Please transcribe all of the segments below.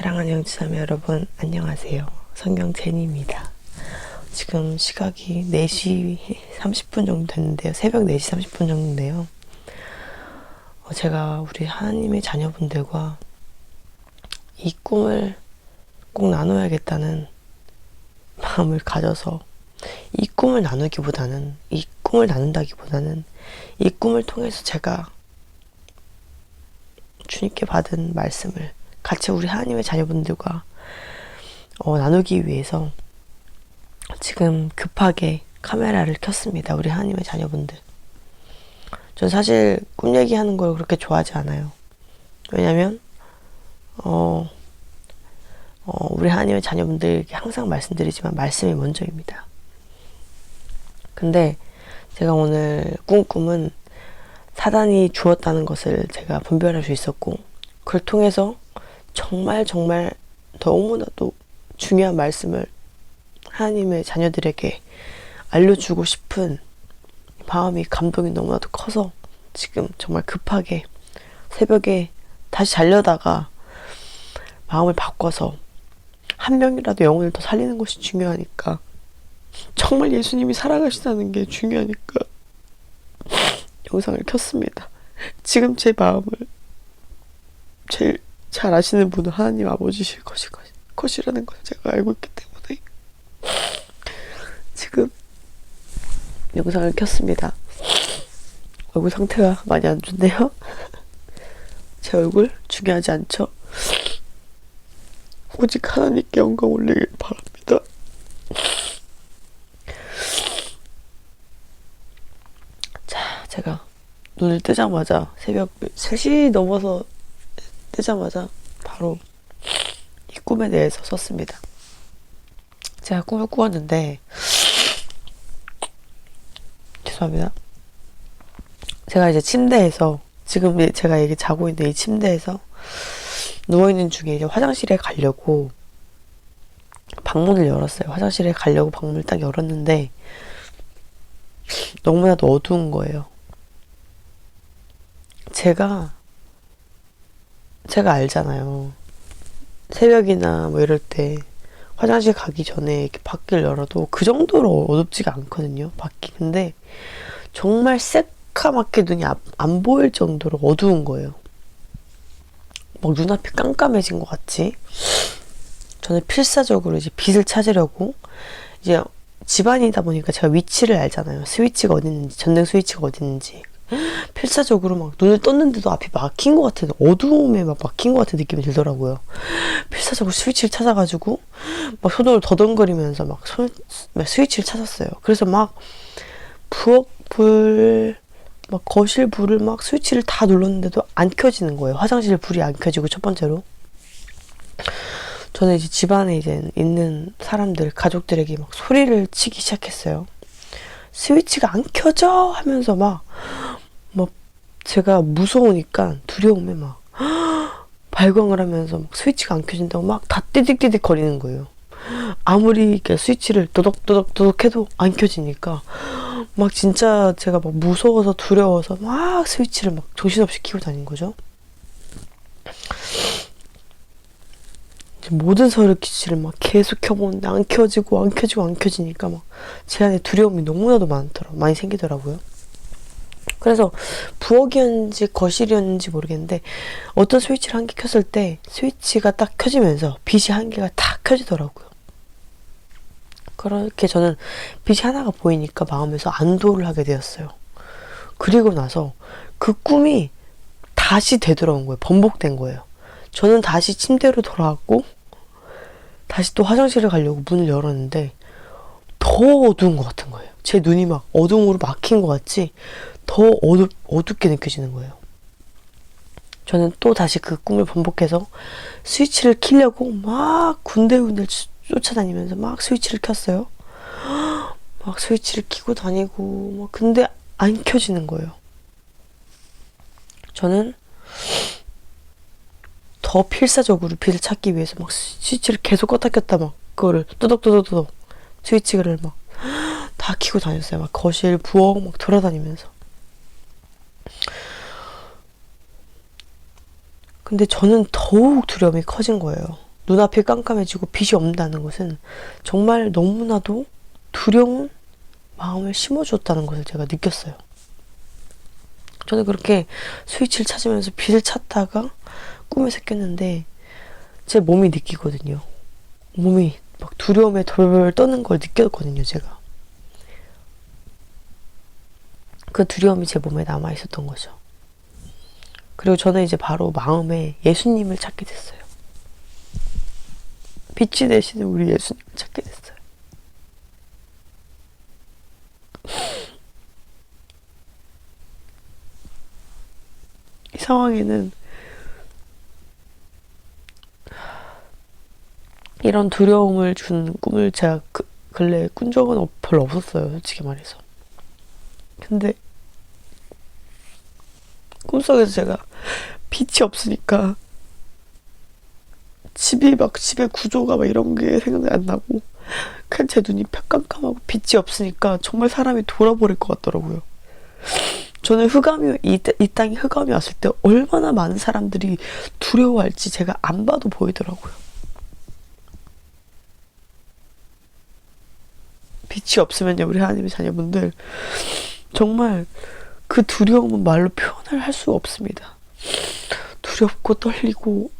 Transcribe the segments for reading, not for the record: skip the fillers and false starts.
사랑하는 형제자매 여러분, 안녕하세요. 성경 제니입니다. 지금 시각이 4시 30분 정도 됐는데요. 새벽 4시 30분 정도인데요. 제가 우리 하나님의 자녀분들과 이 꿈을 꼭 나눠야겠다는 마음을 가져서 이 꿈을 나눈다기보다는 이 꿈을 통해서 제가 주님께 받은 말씀을 같이 우리 하나님의 자녀분들과 나누기 위해서 지금 급하게 카메라를 켰습니다. 우리 하나님의 자녀분들. 전 사실 꿈 얘기하는 걸 그렇게 좋아하지 않아요. 왜냐면 우리 하나님의 자녀분들에게 항상 말씀드리지만 말씀이 먼저입니다. 근데 제가 오늘 꾼 꿈은 사단이 주었다는 것을 제가 분별할 수 있었고, 그걸 통해서 정말 너무나도 중요한 말씀을 하나님의 자녀들에게 알려주고 싶은 마음이, 감동이 너무나도 커서 지금 정말 급하게 새벽에 다시 자려다가 마음을 바꿔서 한 명이라도 영혼을 더 살리는 것이 중요하니까, 정말 예수님이 살아가시다는 게 중요하니까 영상을 켰습니다. 지금 제 마음을 제일 잘 아시는 분은 하나님 아버지실 것이라는 걸 제가 알고 있기 때문에 지금 영상을 켰습니다. 얼굴 상태가 많이 안 좋네요. 제 얼굴 중요하지 않죠? 오직 하나님께 영광 올리길 바랍니다. 자, 제가 눈을 뜨자마자 새벽 3시 넘어서 뜨자마자 바로 이 꿈에 대해서 썼습니다. 제가 꿈을 꾸었는데, 죄송합니다. 제가 이제 침대에서, 지금 제가 여기 자고 있는 이 침대에서 누워있는 중에 이제 화장실에 가려고 방문을 열었어요. 화장실에 가려고 방문을 딱 열었는데 너무나도 어두운 거예요. 제가 알잖아요. 새벽이나 뭐 이럴 때 화장실 가기 전에 이렇게 밖을 열어도 그 정도로 어둡지가 않거든요, 밖이. 근데 정말 새카맣게 눈이 안 보일 정도로 어두운 거예요. 막 눈앞이 깜깜해진 것 같이. 저는 필사적으로 이제 빛을 찾으려고, 이제 집안이다 보니까 제가 위치를 알잖아요. 스위치가 어디 있는지, 전등 스위치가 어디 있는지. 필사적으로 막 눈을 떴는데도 앞이 막힌 것 같은, 어두움에 막 막힌 것 같은 느낌이 들더라고요. 필사적으로 스위치를 찾아가지고 막 손으로 더덩거리면서 막 스위치를 찾았어요. 그래서 막 막 거실 불을 막 스위치를 다 눌렀는데도 안 켜지는 거예요. 화장실 불이 안 켜지고, 첫 번째로. 저는 이제 집안에 이제 있는 사람들, 가족들에게 막 소리를 치기 시작했어요. 스위치가 안 켜져! 하면서 막 제가 무서우니까, 두려움에 막 발광을 하면서 막 스위치가 안 켜진다고 막 다 띠딕띠딕 거리는 거예요. 아무리 이렇게 스위치를 도덕도덕 해도 안 켜지니까 막 진짜 제가 막 무서워서 두려워서 막 스위치를 막 정신없이 켜고 다닌 거죠. 모든 서류 기치를 막 계속 켜보는데 안 켜지니까 막 제 안에 두려움이 너무나도 많이 생기더라고요. 그래서 부엌이었는지 거실이었는지 모르겠는데, 어떤 스위치를 한 개 켰을 때 스위치가 딱 켜지면서 빛이 한 개가 딱 켜지더라고요. 그렇게 저는 빛이 하나가 보이니까 마음에서 안도를 하게 되었어요. 그리고 나서 그 꿈이 다시 되돌아온 거예요. 번복된 거예요. 저는 다시 침대로 돌아왔고, 다시 또 화장실을 가려고 문을 열었는데 더 어두운 것 같은 거예요. 제 눈이 막 어둠으로 막힌 것 같이 더 어둡게 느껴지는 거예요. 저는 또 다시 그 꿈을 번복해서 스위치를 켜려고 막 군데군데 쫓아다니면서 막 스위치를 켰어요. 막 스위치를 켜고 다니고 막, 근데 안 켜지는 거예요. 저는 더 필사적으로 빛을 찾기 위해서 막 스위치를 계속 껐다 켰다 막 그거를 또덕또덕 스위치를 막 다 켜고 다녔어요. 막 거실, 부엌 막 돌아다니면서. 근데 저는 더욱 두려움이 커진 거예요. 눈앞이 깜깜해지고 빛이 없다는 것은 정말 너무나도 두려운 마음을 심어줬다는 것을 제가 느꼈어요. 저는 그렇게 스위치를 찾으면서 빛을 찾다가 꿈에서 깼는데 제 몸이 느끼거든요. 몸이 막 두려움에 덜 떠는 걸 느꼈거든요, 제가. 그 두려움이 제 몸에 남아 있었던 거죠. 그리고 저는 이제 바로 마음에 예수님을 찾게 됐어요. 빛이 되시는 우리 예수님을 찾게 됐어요. 이 상황에는 이런 두려움을 준 꿈을 제가 근래에 꾼 적은 별로 없었어요, 솔직히 말해서. 근데 꿈속에서 제가 빛이 없으니까 집의 구조가 막 이런 게 생각이 안 나고 그냥 제 눈이 깜깜하고 빛이 없으니까 정말 사람이 돌아버릴 것 같더라고요. 저는 이 땅에 흑암이 왔을 때 얼마나 많은 사람들이 두려워할지 제가 안 봐도 보이더라고요. 빛이 없으면요, 우리 하나님의 자녀분들 정말 그 두려움은 말로 표현을 할 수가 없습니다. 두렵고 떨리고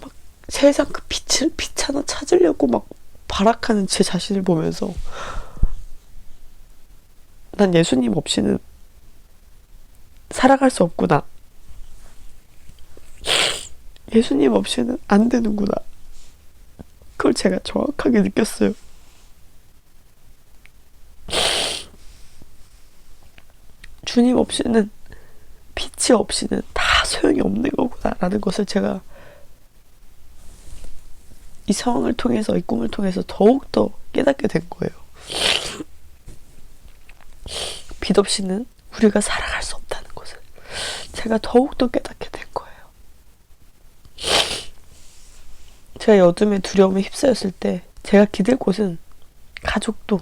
막 세상 그 빛 하나 찾으려고 막 발악하는 제 자신을 보면서 난 예수님 없이는 살아갈 수 없구나. 예수님 없이는 안 되는구나. 그걸 제가 정확하게 느꼈어요. 주님 없이는, 빛이 없이는 다 소용이 없는 거구나라는 것을 제가 이 상황을 통해서, 이 꿈을 통해서 더욱더 깨닫게 된 거예요. 빛 없이는 우리가 살아갈 수 없다는 것을 제가 더욱더 깨닫게 된 거예요. 제가 어둠의 두려움에 휩싸였을 때 제가 기댈 곳은 가족도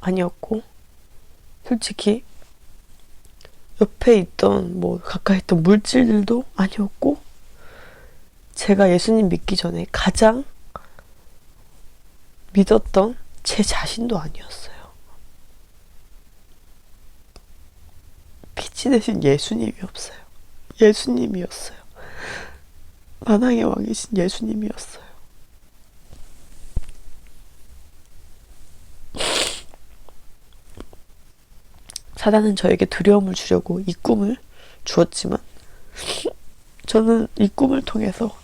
아니었고, 솔직히 옆에 있던 가까이 있던 물질들도 아니었고, 제가 예수님 믿기 전에 가장 믿었던 제 자신도 아니었어요. 빛이 되신 예수님이었어요. 예수님이었어요. 만왕의 왕이신 예수님이었어요. 사단은 저에게 두려움을 주려고 이 꿈을 주었지만 저는 이 꿈을 통해서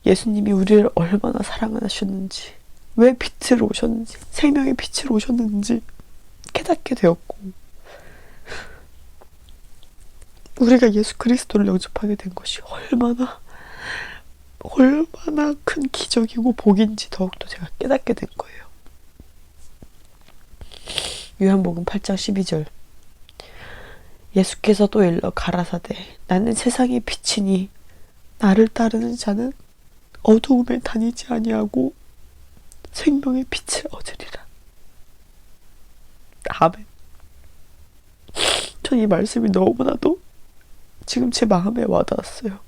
예수님이 우리를 얼마나 사랑하셨는지, 왜 빛으로 오셨는지, 생명의 빛으로 오셨는지 깨닫게 되었고, 우리가 예수 그리스도를 영접하게 된 것이 얼마나 큰 기적이고 복인지 더욱더 제가 깨닫게 된 거예요. 요한복음 8장 12절, 예수께서 또 일러 가라사대 나는 세상의 빛이니 나를 따르는 자는 어두움에 다니지 아니하고 생명의 빛을 얻으리라. 아멘. 전 이 말씀이 너무나도 지금 제 마음에 와닿았어요.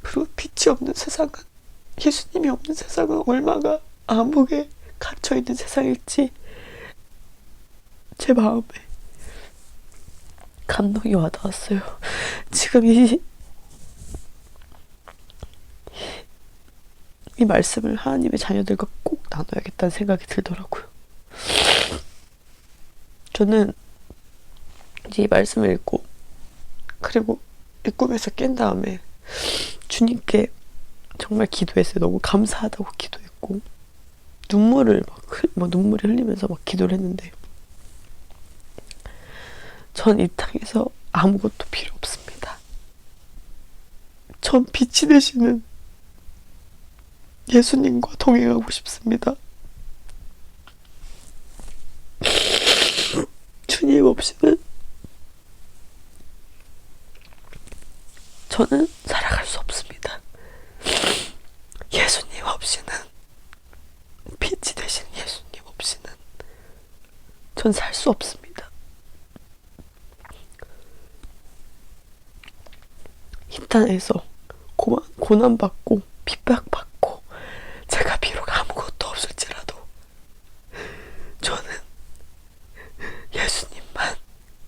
그리고 빛이 없는 세상은, 예수님이 없는 세상은 얼마나 암흑에 갇혀있는 세상일지 제 마음에 감동이 와닿았어요. 지금 이 말씀을 하나님의 자녀들과 꼭 나눠야겠다는 생각이 들더라고요. 저는 이제 이 말씀을 읽고, 그리고 이 꿈에서 깬 다음에 주님께 정말 기도했어요. 너무 감사하다고 기도했고, 눈물이 흘리면서 막 기도를 했는데, 전 이 땅에서 아무것도 필요 없습니다. 전 빛이 되시는 예수님과 동행하고 싶습니다. 주님 없이는 저는 살아갈 수 없습니다. 예수님 없이는, 빛이 되신 예수님 없이는 전 살 수 없습니다. 이 땅에서 고난받고 핍박받고 제가 비록 아무것도 없을지라도 저는 예수님만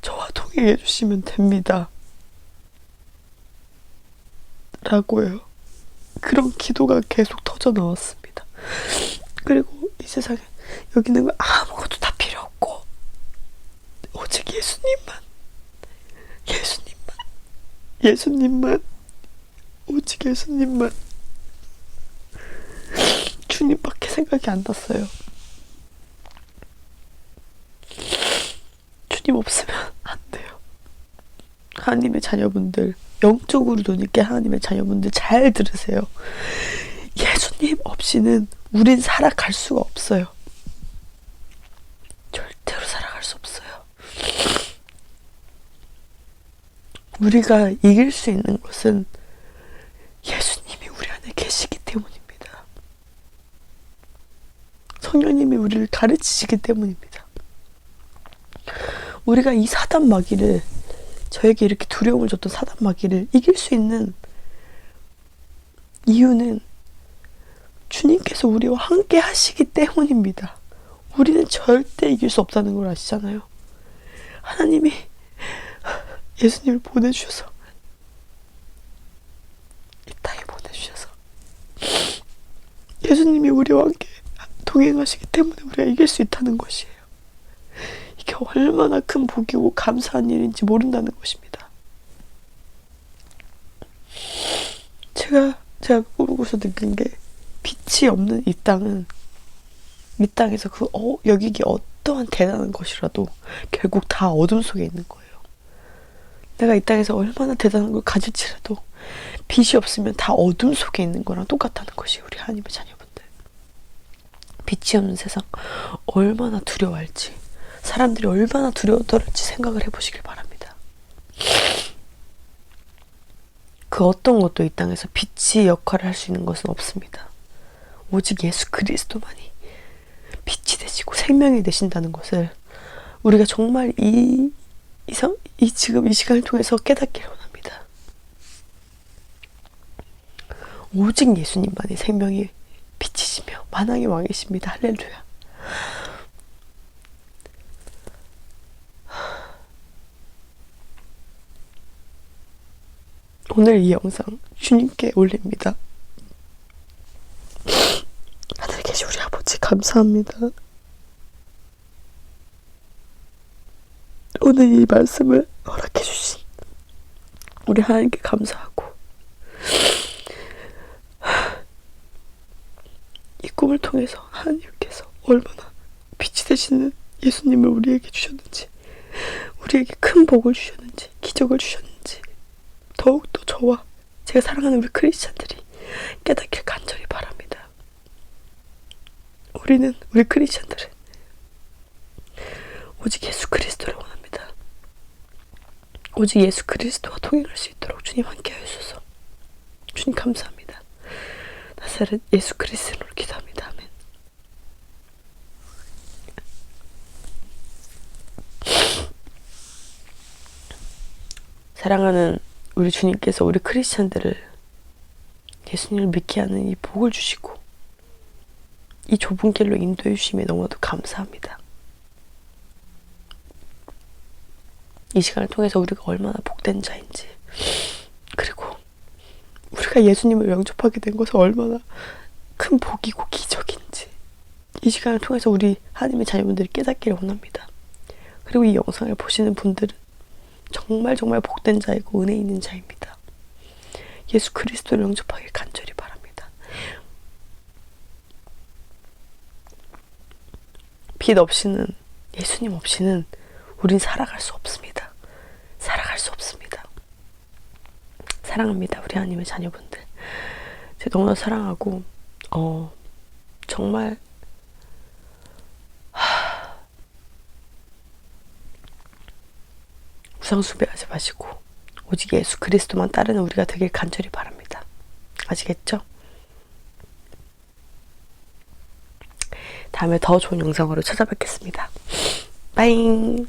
저와 동행해 주시면 됩니다. 라고요. 그런 기도가 계속 터져 나왔습니다. 그리고 이 세상에 여기 있는 거 아무것도 다 필요 없고 오직 예수님만 오직 예수님만 주님밖에 생각이 안 났어요. 주님 없으면 안 돼요. 하나님의 자녀분들, 영적으로 눈 있게 하나님의 자녀분들 잘 들으세요. 예수님 없이는 우린 살아갈 수가 없어요. 절대로 살아갈 수 없어요. 우리가 이길 수 있는 것은 예수님이 우리 안에 계시기 때문입니다. 성령님이 우리를 가르치시기 때문입니다. 우리가 이 사단 마귀를, 저에게 이렇게 두려움을 줬던 사단 마귀를 이길 수 있는 이유는 주님께서 우리와 함께 하시기 때문입니다. 우리는 절대 이길 수 없다는 걸 아시잖아요. 하나님이 예수님을 보내주셔서, 이 땅에 보내주셔서 예수님이 우리와 함께 동행하시기 때문에 우리가 이길 수 있다는 것이에요. 이게 얼마나 큰 복이고 감사한 일인지 모른다는 것입니다. 제가 모르고서 느낀 게, 빛이 없는 이 땅은, 이 땅에서 여기기 어떠한 대단한 것이라도 결국 다 어둠 속에 있는 거예요. 내가 이 땅에서 얼마나 대단한 걸 가질지라도 빛이 없으면 다 어둠 속에 있는 거랑 똑같다는 것이 우리 하나님의 자녀분들. 빛이 없는 세상 얼마나 두려워할지, 사람들이 얼마나 두려워떨지 생각을 해보시길 바랍니다. 그 어떤 것도 이 땅에서 빛의 역할을 할 수 있는 것은 없습니다. 오직 예수 그리스도만이 빛이 되시고 생명이 되신다는 것을 우리가 정말 지금 이 시간을 통해서 깨닫기를 원합니다. 오직 예수님만이 생명이 빛이시며 만왕의 왕이십니다. 할렐루야. 오늘 이 영상 주님께 올립니다. 하늘에 계신 우리 아버지 감사합니다. 오늘 이 말씀을 허락해 주신 우리 하나님께 감사하고, 이 꿈을 통해서 하나님께서 얼마나 빛이 되시는 예수님을 우리에게 주셨는지, 우리에게 큰 복을 주셨는지, 기적을 주셨는지 더욱더 저와 제가 사랑하는 우리 크리스찬들이 깨닫길 간절히 바랍니다. 우리 크리스찬들은 오직 예수 그리스도를 원합니다. 오직 예수 그리스도와 동행할 수 있도록 주님 함께하여 주소서. 주님 감사합니다. 나사렛 예수 그리스도로 기도합니다. 아멘. 사랑하는 우리 주님께서 우리 크리스찬들을 예수님을 믿게 하는 이 복을 주시고 이 좁은 길로 인도해 주심에 너무나도 감사합니다. 이 시간을 통해서 우리가 얼마나 복된 자인지, 그리고 우리가 예수님을 영접하게 된 것은 얼마나 큰 복이고 기적인지 이 시간을 통해서 우리 하나님의 자녀분들이 깨닫기를 원합니다. 그리고 이 영상을 보시는 분들은 정말 복된 자이고 은혜 있는 자입니다. 예수 그리스도를 영접하길 간절히 바랍니다. 빛 없이는, 예수님 없이는 우린 살아갈 수 없습니다. 살아갈 수 없습니다. 사랑합니다. 우리 하나님의 자녀분들. 제가 너무나 사랑하고 정말 우상숭배하지 마시고 오직 예수 그리스도만 따르는 우리가 되길 간절히 바랍니다. 아시겠죠? 다음에 더 좋은 영상으로 찾아뵙겠습니다. 빠잉.